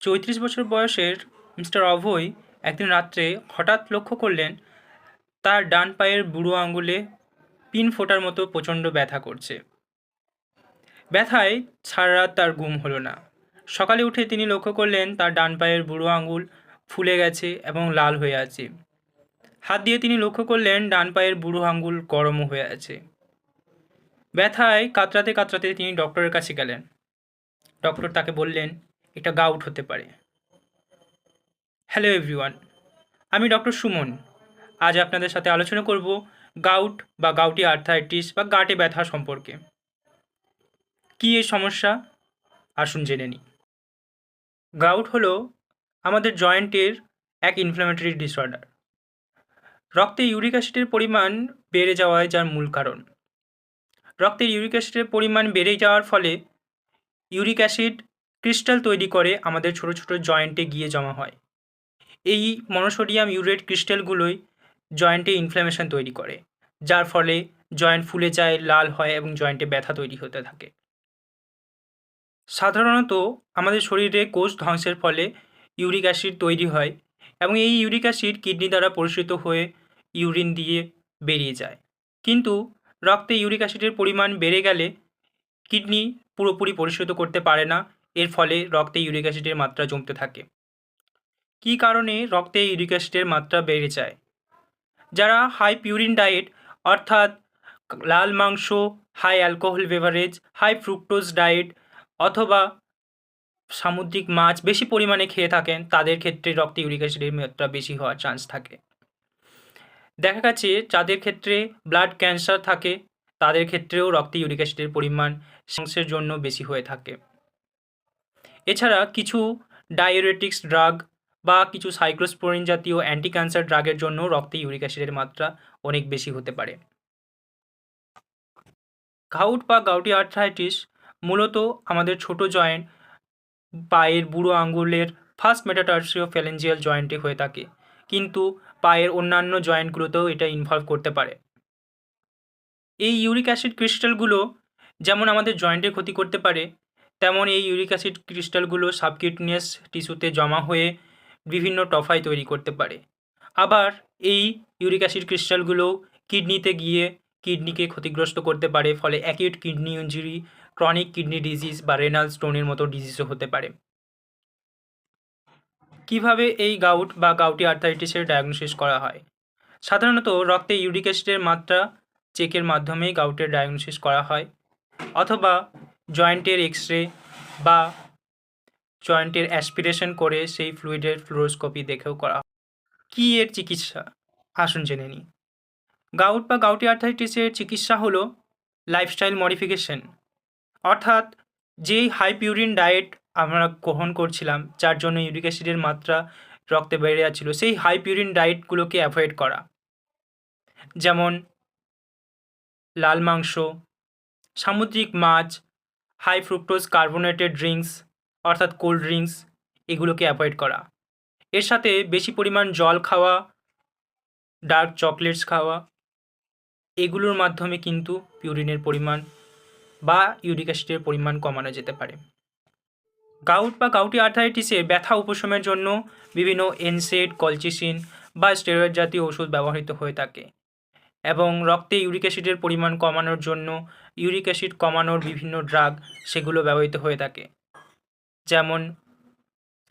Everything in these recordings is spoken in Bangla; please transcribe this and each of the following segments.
৩৪ বছর বয়সের মিস্টার অভয় একদিন রাত্রে হঠাৎ লক্ষ্য করলেন তার ডান পায়ের বুড়ো আঙুলে পিন ফোটার মতো প্রচণ্ড ব্যথা করছে। ব্যথায় সারা রাত তার ঘুম হলো না। সকালে উঠে তিনি লক্ষ্য করলেন তার ডান পায়ের বুড়ো আঙুল ফুলে গেছে এবং লাল হয়ে আছে। হাত দিয়ে তিনি লক্ষ্য করলেন ডান পায়ের বুড়ো আঙুল গরমও হয়ে আছে। ব্যথায় কাতরাতে কাতরাতে তিনি ডক্টরের কাছে গেলেন। ডক্টর তাকে বললেন এটা গাউট হতে পারে। হ্যালো এভরিওয়ান, আমি ডক্টর সুমন। আজ আপনাদের সাথে আলোচনা করব গাউট বা গাউটি আর্থারাইটিস বা গাঁটে ব্যথা সম্পর্কে। কী এই সমস্যা, আসুন জেনে নিই। গাউট হলো আমাদের জয়েন্টের এক ইনফ্ল্যামেটরি ডিসঅর্ডার। রক্তে ইউরিক অ্যাসিডের পরিমাণ বেড়ে যাওয়ায় যার মূল কারণ। রক্তে ইউরিক অ্যাসিডের পরিমাণ বেড়ে যাওয়ার ফলে ইউরিক অ্যাসিড ক্রিস্টাল তৈরি করে আমাদের ছোট ছোট জয়েন্টে গিয়ে জমা হয়। এই মনোসোডিয়াম ইউরেট ক্রিস্টালগুলোই জয়েন্টে ইনফ্ল্যামেশন তৈরি করে, যার ফলে জয়েন্ট ফুলে যায়, লাল হয় এবং জয়েন্টে ব্যথা তৈরি হতে থাকে। সাধারণত আমাদের শরীরে কোষ ধ্বংসের ফলে ইউরিক অ্যাসিড তৈরি হয় এবং এই ইউরিক অ্যাসিড কিডনি দ্বারা পরিশোধিত হয়ে ইউরিন দিয়ে বেরিয়ে যায়। কিন্তু রক্তে ইউরিক অ্যাসিডের পরিমাণ বেড়ে গেলে কিডনি পুরোপুরি পরিশোধিত করতে পারে না, এর ফলে রক্তে ইউরিক অ্যাসিডের মাত্রা জমতে থাকে। কী কারণে রক্তে ইউরিক অ্যাসিডের মাত্রা বেড়ে যায়? যারা হাই পিউরিন ডায়েট অর্থাৎ লাল মাংস, high alcohol beverage, high fructose diet অথবা সামুদ্রিক মাছ বেশি পরিমাণে খেয়ে থাকেন, তাদের ক্ষেত্রে রক্তে ইউরিক অ্যাসিডের মাত্রা বেশি হওয়ার চান্স থাকে। দেখা গেছে যাদের ক্ষেত্রে ব্লাড ক্যান্সার থাকে তাদের ক্ষেত্রেও রক্তে ইউরিক অ্যাসিডের পরিমাণ মাংসের জন্য বেশি হয়ে থাকে। এছাড়া কিছু ডায়োরেটিক্স ড্রাগ বা কিছু সাইক্লোস্পোরিন জাতীয় অ্যান্টি ক্যান্সার ড্রাগের জন্য রক্তে ইউরিক অ্যাসিডের মাত্রা অনেক বেশি হতে পারে। গাউট বা গাউটি আর্থ্রাইটিস মূলত আমাদের ছোট জয়েন্ট, পায়ের বুড়ো আঙ্গুলের ফার্স্ট মেটাটার্সিও ফ্যালেঞ্জিয়াল জয়েন্টে হয়ে থাকে, কিন্তু পায়ের অন্যান্য জয়েন্টগুলোতেও এটা ইনভলভ করতে পারে। এই ইউরিক অ্যাসিড ক্রিস্টালগুলো যেমন আমাদের জয়েন্টের ক্ষতি করতে পারে, তেমন এই ইউরিক অ্যাসিড ক্রিস্টালগুলো সাবকিউটেনিয়াস টিস্যুতে জমা হয়ে বিভিন্ন টফাই তৈরি করতে পারে। আবার এই ইউরিক অ্যাসিড ক্রিস্টালগুলো কিডনিতে গিয়ে কিডনিকে ক্ষতিগ্রস্ত করতে পারে, ফলে acute kidney injury, chronic kidney disease বা রেনাল স্টোনের মতো ডিজিজও হতে পারে। কিভাবে এই গাউট বা গাউটি আর্থারাইটিসের ডায়াগনোসিস করা হয়? সাধারণত রক্তে ইউরিক অ্যাসিডের মাত্রা চেকের মাধ্যমেই গাউটের ডায়াগনোসিস করা হয়, অথবা জয়েন্টের এক্স-রে বা জয়েন্টের অ্যাসপিরেশন করে সেই ফ্লুইডের ফ্লোরোস্কোপি দেখেও করা হয়। কী এর চিকিৎসা, আসুন জেনে নিই। গাউট বা গাউটি আর্থারাইটিসের চিকিৎসা হলো লাইফস্টাইল মডিফিকেশন, অর্থাৎ যেই হাই পিউরিন ডায়েট আমরা গ্রহণ করছিলাম যার জন্য ইউরিক অ্যাসিডের মাত্রা রক্তে বেড়ে যাচ্ছিল, সেই হাই পিউরিন ডায়েটগুলোকে অ্যাভয়েড করা। যেমন লাল মাংস, সামুদ্রিক মাছ, হাই ফ্রুক্টোজ কার্বোনেটেড ড্রিঙ্কস অর্থাৎ কোল্ড ড্রিঙ্কস, এগুলোকে অ্যাভয়েড করা। এর সাথে বেশি পরিমাণ জল খাওয়া, ডার্ক চকলেটস খাওয়া, এগুলোর মাধ্যমে কিন্তু পিউরিনের পরিমাণ বা ইউরিক অ্যাসিডের পরিমাণ কমানো যেতে পারে। গাউট বা গাউটি আর্থারাইটিসে ব্যথা উপশমের জন্য বিভিন্ন এনসেড, কলচিসিন বা স্টেরয়েড জাতীয় ওষুধ ব্যবহৃত হয়ে থাকে, এবং রক্তে ইউরিক অ্যাসিডের পরিমাণ কমানোর জন্য ইউরিক অ্যাসিড কমানোর বিভিন্ন ড্রাগ সেগুলো ব্যবহৃত হয়ে থাকে, যেমন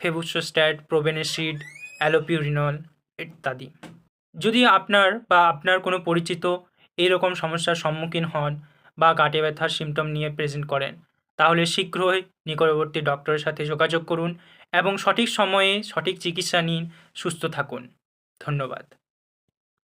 ফেবুসোস্ট্যাট, প্রোবেনেসিড, অ্যালোপিউরিনল ইত্যাদি। যদি আপনার বা আপনার কোনো পরিচিত এইরকম সমস্যার সম্মুখীন হন বা গাঁটে ব্যথার সিমটম নিয়ে প্রেজেন্ট করেন, তাহলে শীঘ্রই নিকটবর্তী ডক্টরের সাথে যোগাযোগ করুন এবং সঠিক সময়ে সঠিক চিকিৎসা নিন। সুস্থ থাকুন। ধন্যবাদ।